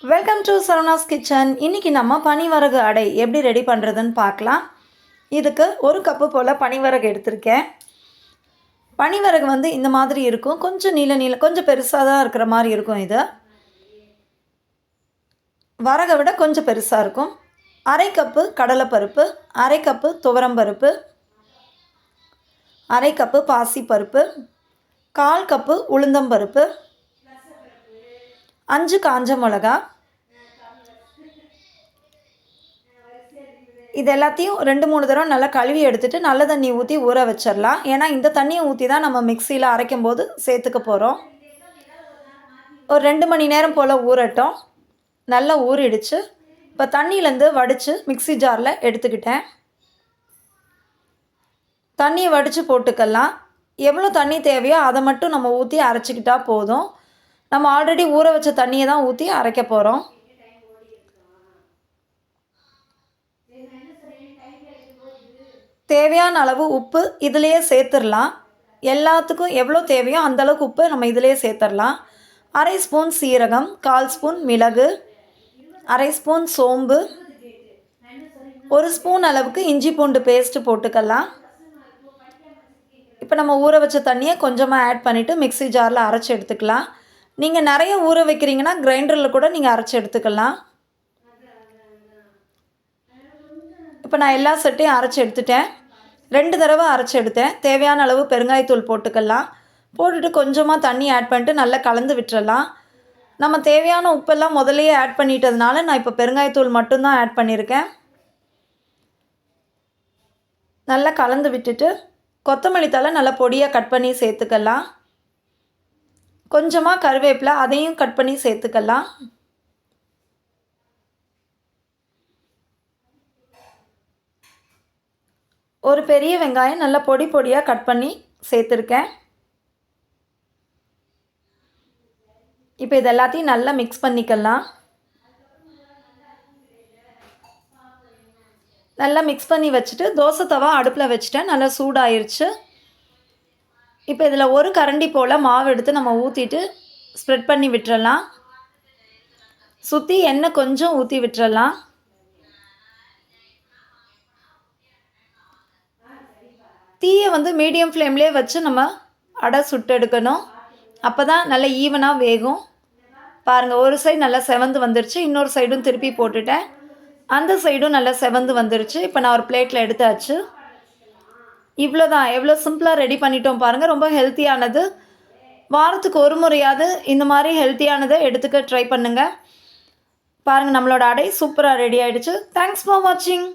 Welcome to Saravanas kitchen. இன்றைக்கி நம்ம பனிவரகு அடை எப்படி ரெடி பண்ணுறதுன்னு பார்க்கலாம். இதுக்கு ஒரு கப்பு போல் பனிவரகு எடுத்திருக்கேன். பனிவரகு வந்து இந்த மாதிரி இருக்கும், கொஞ்சம் நீள கொஞ்சம் பெருசாக தான் இருக்கிற மாதிரி இருக்கும். இது வரகை விட கொஞ்சம் பெருசாக இருக்கும். அரை கப்பு கடலைப்பருப்பு, அரை கப்பு துவரம்பருப்பு, அரை கப்பு பாசிப்பருப்பு, 1/4 கப்பு உளுந்தம்பருப்பு, 5 காஞ்ச மிளகா. இது எல்லாத்தையும் 2-3 தடவை நல்லா கழுவி எடுத்துகிட்டு நல்ல தண்ணி ஊற்றி ஊற வச்சிடலாம். ஏன்னா இந்த தண்ணியை ஊற்றி தான் நம்ம மிக்சியில் அரைக்கும் போது சேர்த்துக்க போகிறோம். ஒரு 2 மணி நேரம் போல் ஊறட்டும். நல்லா ஊறிடுச்சு. இப்போ தண்ணியிலேருந்து வடித்து மிக்சி ஜாரில் எடுத்துக்கிட்டேன். தண்ணியை வடித்து போட்டுக்கலாம். எவ்வளோ தண்ணி தேவையோ அதை மட்டும் நம்ம ஊற்றி அரைச்சிக்கிட்டால் போதும். நம்ம ஆல்ரெடி ஊற வச்ச தண்ணியை தான் ஊற்றி அரைக்க போகிறோம். தேவையான அளவு உப்பு இதிலையே சேர்த்துடலாம். எல்லாத்துக்கும் எவ்வளோ தேவையோ அந்தளவுக்கு உப்பு நம்ம இதிலையே சேர்த்துடலாம். 1/2 ஸ்பூன் சீரகம், 1/4 ஸ்பூன் மிளகு, 1/2 ஸ்பூன் சோம்பு, 1 ஸ்பூன் அளவுக்கு இஞ்சி பூண்டு பேஸ்ட்டு போட்டுக்கலாம். இப்போ நம்ம ஊற வச்ச தண்ணியை கொஞ்சமாக ஆட் பண்ணிவிட்டு மிக்சி ஜாரில் அரைச்சி எடுத்துக்கலாம். நீங்கள் நிறைய ஊற வைக்கிறீங்கன்னா கிரைண்டரில் கூட நீங்கள் அரைச்சி எடுத்துக்கலாம். இப்போ நான் எல்லா செட்டையும் அரைச்சி எடுத்துட்டேன். 2 தடவை அரைச்சி எடுத்தேன். தேவையான அளவு பெருங்காயத்தூள் போட்டுக்கலாம். போட்டுட்டு கொஞ்சமாக தண்ணி ஆட் பண்ணிட்டு நல்லா கலந்து விட்டுறலாம். நம்ம தேவையான உப்பெல்லாம் முதல்லையே ஆட் பண்ணிட்டதுனால நான் இப்போ பெருங்காயத்தூள் மட்டும்தான் ஆட் பண்ணியிருக்கேன். நல்லா கலந்து விட்டுட்டு கொத்தமல்லி தழை நல்லா பொடியாக கட் பண்ணி சேர்த்துக்கலாம். கொஞ்சமாக கருவேப்பிலை அதையும் கட் பண்ணி சேர்த்துக்கலாம். ஒரு பெரிய வெங்காயம் நல்லா பொடியாக கட் பண்ணி சேர்த்துருக்கேன். இப்போ இது எல்லாத்தையும் நல்லா மிக்ஸ் பண்ணிக்கலாம். நல்லா மிக்ஸ் பண்ணி வச்சுட்டு தோசை தவா அடுப்பில் வச்சுட்டேன். நல்லா சூடாயிருச்சு. இப்போ இதில் ஒரு கரண்டி போல் மாவு எடுத்து நம்ம ஊற்றிட்டு ஸ்ப்ரெட் பண்ணி விட்டுறலாம். சுற்றி எண்ணெய் கொஞ்சம் ஊற்றி விட்டுறலாம். தீயை வந்து மீடியம் ஃப்ளேம்லேயே வச்சு நம்ம அடை சுட்டு எடுக்கணும். அப்போ தான் நல்லா ஈவனாக வேகும். பாருங்கள், ஒரு சைடு நல்லா செவந்து வந்துருச்சு. இன்னொரு சைடும் திருப்பி போட்டுட்டேன். அந்த சைடும் நல்லா செவந்து வந்துருச்சு. இப்போ நான் ஒரு பிளேட்டில் எடுத்தாச்சு. இவ்வளோதான். எவ்வளோ சிம்பிளாக ரெடி பண்ணிட்டோம் பாருங்கள். ரொம்ப ஹெல்த்தியானது. வாரத்துக்கு ஒரு முறையாவது இந்த மாதிரி ஹெல்த்தியானதை எடுத்துக்க ட்ரை பண்ணுங்கள். பாருங்கள், நம்மளோட அடை சூப்பராக ரெடி ஆகிடுச்சு. தேங்க்ஸ் ஃபார் வாட்சிங்.